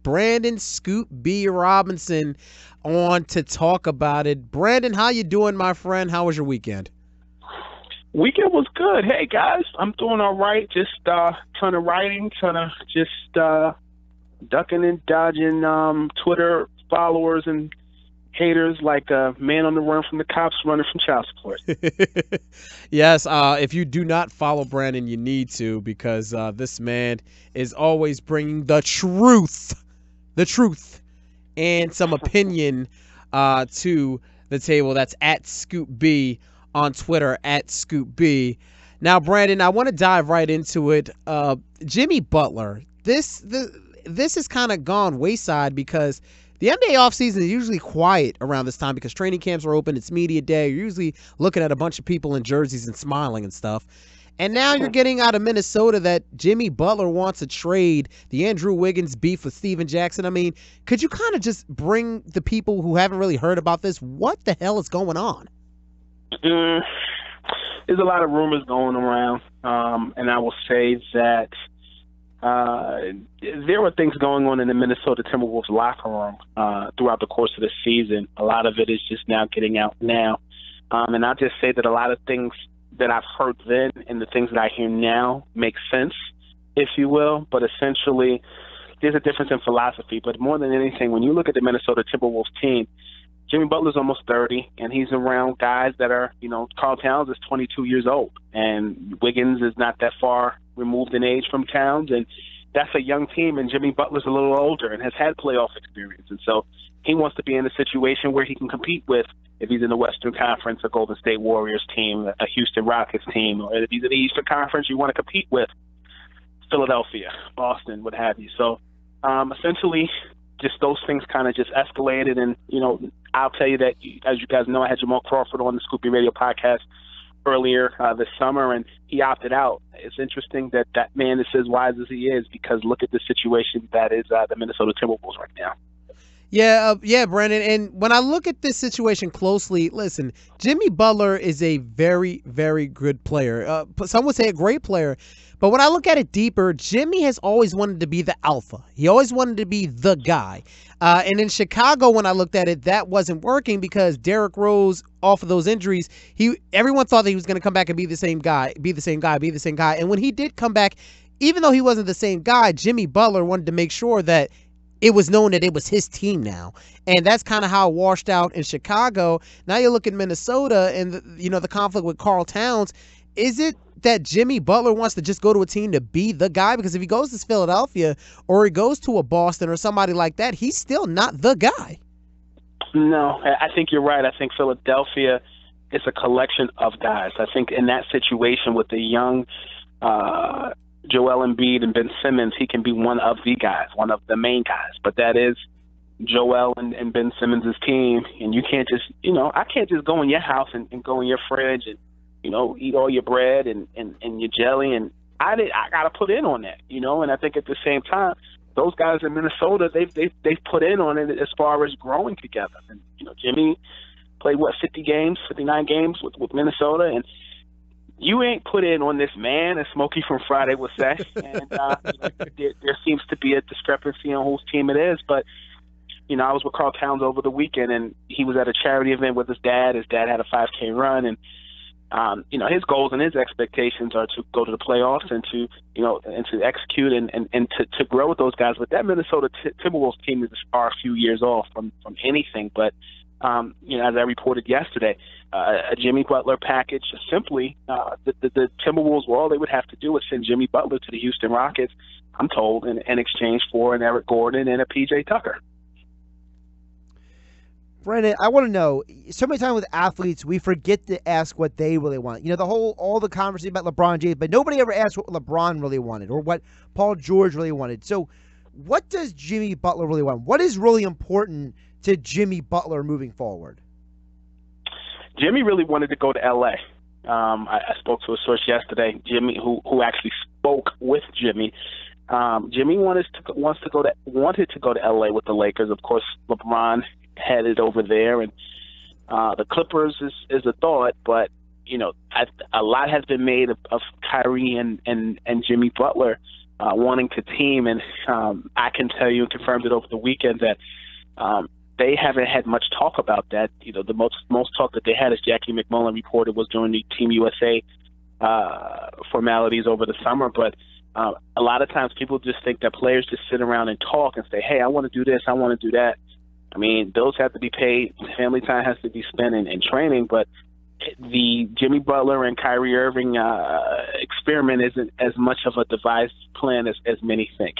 Brandon Scoop B. Robinson on to talk about it. Brandon, how you doing, my friend? How was your weekend? Weekend was good. Hey, guys, I'm doing all right. Just ton of writing, ducking and dodging Twitter followers and haters like a man on the run from the cops running from child support. Yes, if you do not follow Brandon, you need to, because this man is always bringing the truth, and some opinion to the table. That's at Scoop B on Twitter, at Scoop B. Now, Brandon, I want to dive right into it. Jimmy Butler, this has kind of gone wayside because the NBA offseason is usually quiet around this time because training camps are open. It's media day. You're usually looking at a bunch of people in jerseys and smiling and stuff. And now you're getting out of Minnesota that Jimmy Butler wants to trade, the Andrew Wiggins beef with Steven Jackson. I mean, could you kind of just bring the people who haven't really heard about this, what the hell is going on? There's a lot of rumors going around, and I will say that there were things going on in the Minnesota Timberwolves locker room throughout the course of the season. A lot of it is just now getting out now. And I'll just say that a lot of things that I've heard then and the things that I hear now make sense, if you will. But essentially, there's a difference in philosophy. But more than anything, when you look at the Minnesota Timberwolves team, Jimmy Butler's almost 30, and he's around guys that are, Karl Towns is 22 years old, and Wiggins is not that far removed in age from Towns, and that's a young team, and Jimmy Butler's a little older and has had playoff experience, and so he wants to be in a situation where he can compete with, if he's in the Western Conference, a Golden State Warriors team, a Houston Rockets team, or if he's in the Eastern Conference, you want to compete with Philadelphia, Boston, what have you. So essentially, just those things kind of just escalated, and I'll tell you that, as you guys know, I had Jamal Crawford on the Scoopy Radio podcast earlier this summer, and he opted out. It's interesting that that man is as wise as he is, because look at the situation that is the Minnesota Timberwolves right now. Yeah, Brandon. And when I look at this situation closely, listen, Jimmy Butler is a very, very good player. Some would say a great player. But when I look at it deeper, Jimmy has always wanted to be the alpha. He always wanted to be the guy. And in Chicago, when I looked at it, that wasn't working because Derrick Rose, off of those injuries, everyone thought that he was going to come back and be the same guy. And when he did come back, even though he wasn't the same guy, Jimmy Butler wanted to make sure that it was known that it was his team now. And that's kind of how it washed out in Chicago. Now you look at Minnesota and the conflict with Karl Towns. Is it that Jimmy Butler wants to just go to a team to be the guy? Because if he goes to Philadelphia or he goes to a Boston or somebody like that, he's still not the guy. No, I think you're right. I think Philadelphia is a collection of guys. I think in that situation with the young Joel Embiid and Ben Simmons, he can be one of the guys, one of the main guys. But that is Joel and Ben Simmons' team, and you can't just, I can't just go in your house and go in your fridge and, eat all your bread and your jelly, and I got to put in on that, and I think at the same time, those guys in Minnesota, they've put in on it as far as growing together. And, Jimmy played, 59 games with Minnesota, and you ain't put in on this man, as Smokey from Friday would say. And there seems to be a discrepancy on whose team it is. But, I was with Karl Towns over the weekend, and he was at a charity event with his dad. His dad had a 5K run, and his goals and his expectations are to go to the playoffs and to, and to execute and to grow with those guys. But that Minnesota Timberwolves team is a few years off from anything. But, as I reported yesterday, a Jimmy Butler package, simply the Timberwolves, all they would have to do is send Jimmy Butler to the Houston Rockets, I'm told, in exchange for an Eric Gordon and a P.J. Tucker. Brandon, I want to know, so many times with athletes, we forget to ask what they really want. All the conversation about LeBron James, but nobody ever asked what LeBron really wanted or what Paul George really wanted. So what does Jimmy Butler really want? What is really important to Jimmy Butler moving forward? Jimmy really wanted to go to L.A. I spoke to a source yesterday, Jimmy, who actually spoke with Jimmy. Jimmy wanted to go to L.A. with the Lakers. Of course, LeBron headed over there, and the Clippers is a thought, but a lot has been made of Kyrie and Jimmy Butler wanting to team. And I can tell you and confirmed it over the weekend that they haven't had much talk about that. The most talk that they had, as Jackie McMullen reported, was during the Team USA formalities over the summer. But a lot of times people just think that players just sit around and talk and say, hey, I want to do this, I want to do that. I mean, bills have to be paid, family time has to be spent in training, but the Jimmy Butler and Kyrie Irving experiment isn't as much of a devised plan as many think.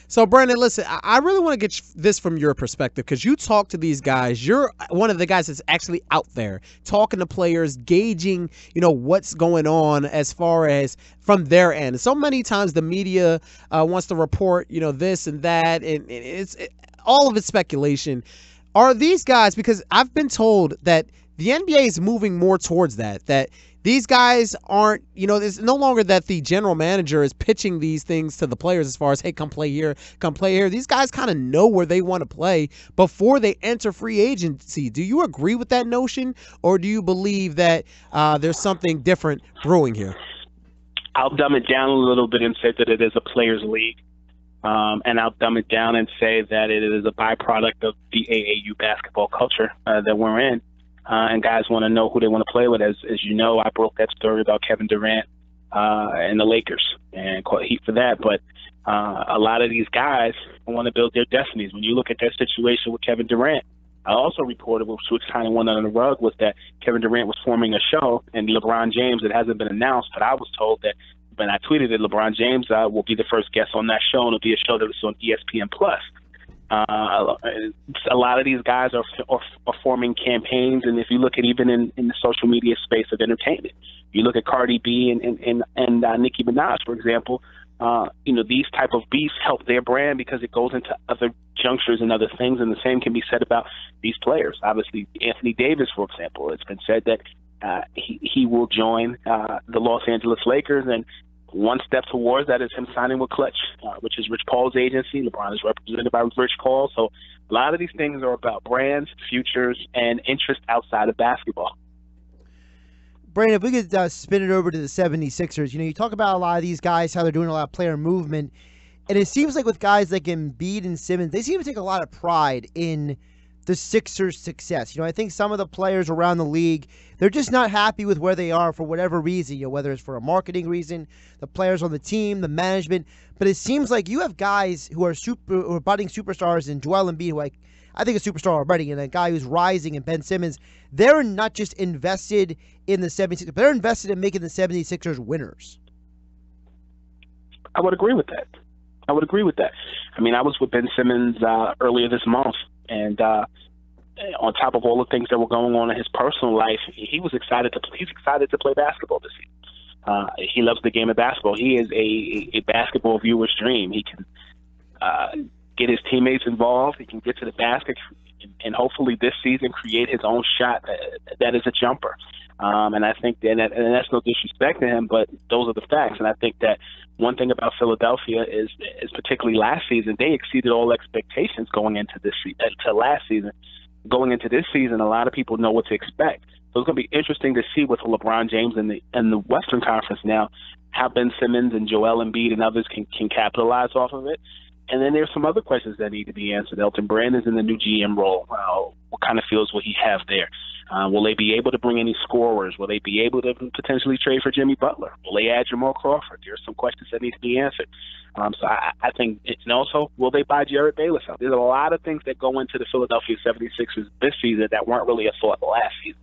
So, Brandon, listen, I really want to get this from your perspective, because you talk to these guys. You're one of the guys that's actually out there talking to players, gauging, what's going on as far as from their end. So many times the media wants to report, this and that, and it's all of it's speculation. Are these guys, because I've been told that the NBA is moving more towards that these guys aren't, it's no longer that the general manager is pitching these things to the players as far as, hey, come play here, come play here. These guys kind of know where they want to play before they enter free agency. Do you agree with that notion, or do you believe that there's something different brewing here? I'll dumb it down a little bit and say that it is a players' league. And I'll dumb it down and say that it is a byproduct of the AAU basketball culture that we're in. And guys want to know who they want to play with. As you know, I broke that story about Kevin Durant and the Lakers and caught heat for that. But a lot of these guys want to build their destinies. When you look at their situation with Kevin Durant, I also reported, which was kind of one under the rug, was that Kevin Durant was forming a show, and LeBron James, it hasn't been announced, but I was told that when I tweeted that LeBron James will be the first guest on that show, and it'll be a show that was on ESPN+. A lot of these guys are forming campaigns, and if you look at even in the social media space of entertainment, you look at Cardi B and Nicki Minaj, for example. These type of beefs help their brand because it goes into other junctures and other things, and the same can be said about these players. Obviously, Anthony Davis, for example, it's been said that he will join the Los Angeles Lakers, and one step towards that is him signing with Clutch, which is Rich Paul's agency. LeBron is represented by Rich Paul. So a lot of these things are about brands, futures, and interest outside of basketball. Brandon, if we could spin it over to the 76ers, you talk about a lot of these guys, how they're doing a lot of player movement, and it seems like with guys like Embiid and Simmons, they seem to take a lot of pride in the Sixers' success. I think some of the players around the league, they're just not happy with where they are for whatever reason, whether it's for a marketing reason, the players on the team, the management. But it seems like you have guys who are budding superstars in Joel Embiid, who I think a superstar already, and a guy who's rising in Ben Simmons. They're not just invested in the 76ers, but they're invested in making the 76ers winners. I would agree with that. I mean, I was with Ben Simmons earlier this month, and on top of all the things that were going on in his personal life, he's excited to play basketball this season. He loves the game of basketball. He is a basketball viewer's dream. He can get his teammates involved. He can get to the basket, and hopefully this season create his own shot that is a jumper. And I think and that's no disrespect to him, but those are the facts. And I think that one thing about Philadelphia is particularly last season, they exceeded all expectations going into last season. Going into this season, a lot of people know what to expect. So it's going to be interesting to see with LeBron James and the Western Conference now, how Ben Simmons and Joel Embiid and others can capitalize off of it. And then there's some other questions that need to be answered. Elton Brand is in the new GM role. What kind of feels will he have there? Will they be able to bring any scorers? Will they be able to potentially trade for Jimmy Butler? Will they add Jamal Crawford? There are some questions that need to be answered. So I think, and also, will they buy Jared Bayless out? There's a lot of things that go into the Philadelphia 76ers this season that weren't really a thought last season.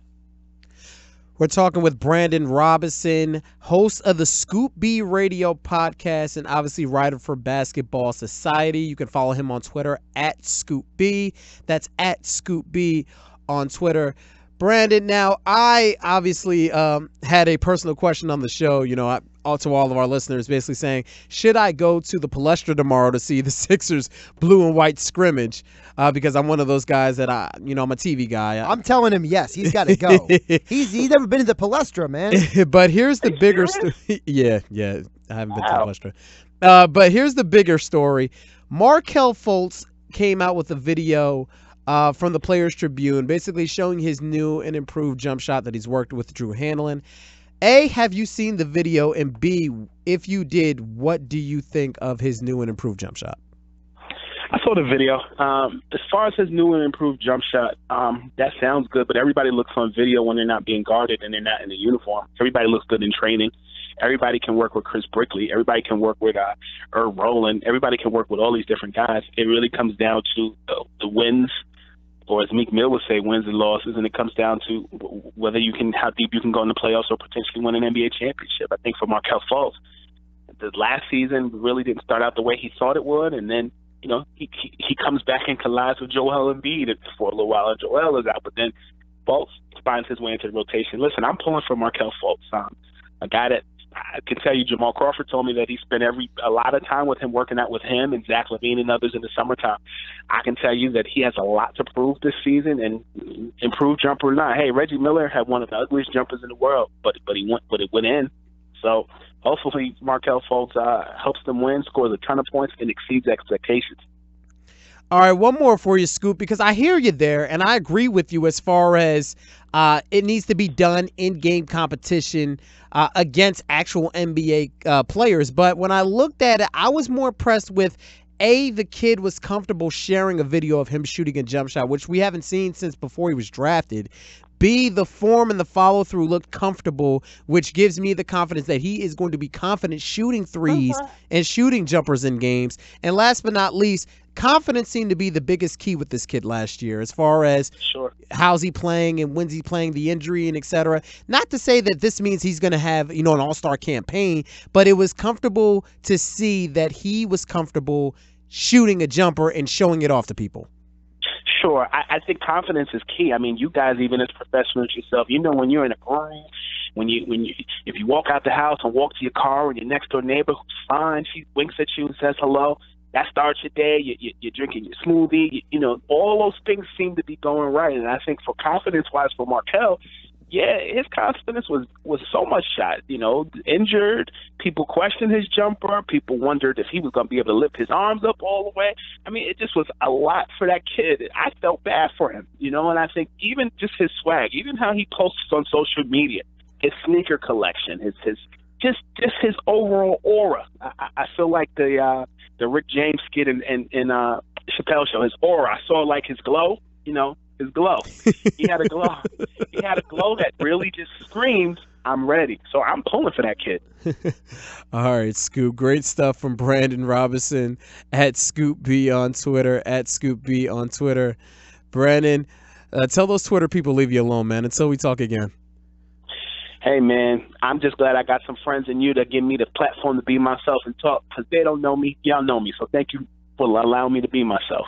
We're talking with Brandon Robinson, host of the Scoop B radio podcast and obviously writer for Basketball Society. You can follow him on Twitter at Scoop B. That's at Scoop B on Twitter. Brandon, now I obviously had a personal question on the show, to all of our listeners, basically saying, should I go to the Palestra tomorrow to see the Sixers blue and white scrimmage? Because I'm one of those guys that I'm a TV guy. I'm telling him yes, he's got to go. He's never been to the Palestra, man. But here's the bigger story. Yeah, I haven't been to Palestra. But here's the bigger story. Markelle Fultz came out with a video from the Players Tribune, basically showing his new and improved jump shot that he's worked with Drew Hanlon. A, have you seen the video? And B, if you did, what do you think of his new and improved jump shot? I saw the video. As far as his new and improved jump shot, that sounds good, but everybody looks on video when they're not being guarded and they're not in the uniform. Everybody looks good in training. Everybody can work with Chris Brickley. Everybody can work with Herb Rowland. Everybody can work with all these different guys. It really comes down to the wins, or as Meek Mill would say, wins and losses, and it comes down to whether you can, how deep you can go in the playoffs or potentially win an NBA championship. I think for Markelle Fultz, the last season really didn't start out the way he thought it would, and then he comes back and collides with Joel Embiid for a little while, and Joel is out, but then Fultz finds his way into the rotation. Listen, I'm pulling for Markelle Fultz, a guy that I can tell you, Jamal Crawford told me that he spent a lot of time with him, working out with him and Zach LaVine and others in the summertime. I can tell you that he has a lot to prove this season, and improved jumper or not. Hey, Reggie Miller had one of the ugliest jumpers in the world, but it went in. So hopefully Markelle Fultz helps them win, scores a ton of points, and exceeds expectations. All right, one more for you, Scoop, because I hear you there, and I agree with you as far as it needs to be done in game competition against actual NBA players. But when I looked at it, I was more impressed with, A, the kid was comfortable sharing a video of him shooting a jump shot, which we haven't seen since before he was drafted. B, the form and the follow-through looked comfortable, which gives me the confidence that he is going to be confident shooting threes and shooting jumpers in games. And last but not least, confidence seemed to be the biggest key with this kid last year as far as how's he playing and when's he playing, the injury and et cetera. Not to say that this means he's going to have, an all-star campaign, but it was comfortable to see that he was comfortable shooting a jumper and showing it off to people. Sure. I think confidence is key. I mean, you guys, even as professionals yourself, when you're in a groove, if you walk out the house and walk to your car and your next door neighbor who's fine, she winks at you and says hello, that starts your day. You're drinking your smoothie. All those things seem to be going right. And I think for confidence-wise for Markelle, his confidence was so much shot. Injured. People questioned his jumper. People wondered if he was going to be able to lift his arms up all the way. I mean, it just was a lot for that kid. I felt bad for him, and I think even just his swag, even how he posts on social media, his sneaker collection, his overall aura. I feel like the Rick James skit in Chappelle Show, his aura. I saw like his glow, his glow. He had a glow. He had a glow that really just screams, I'm ready. So I'm pulling for that kid. All right, Scoop. Great stuff from Brandon Robinson at Scoop B on Twitter, at Scoop B on Twitter. Brandon, tell those Twitter people leave you alone, man, until we talk again. Hey, man, I'm just glad I got some friends in you that give me the platform to be myself and talk, because they don't know me. Y'all know me. So thank you for allowing me to be myself.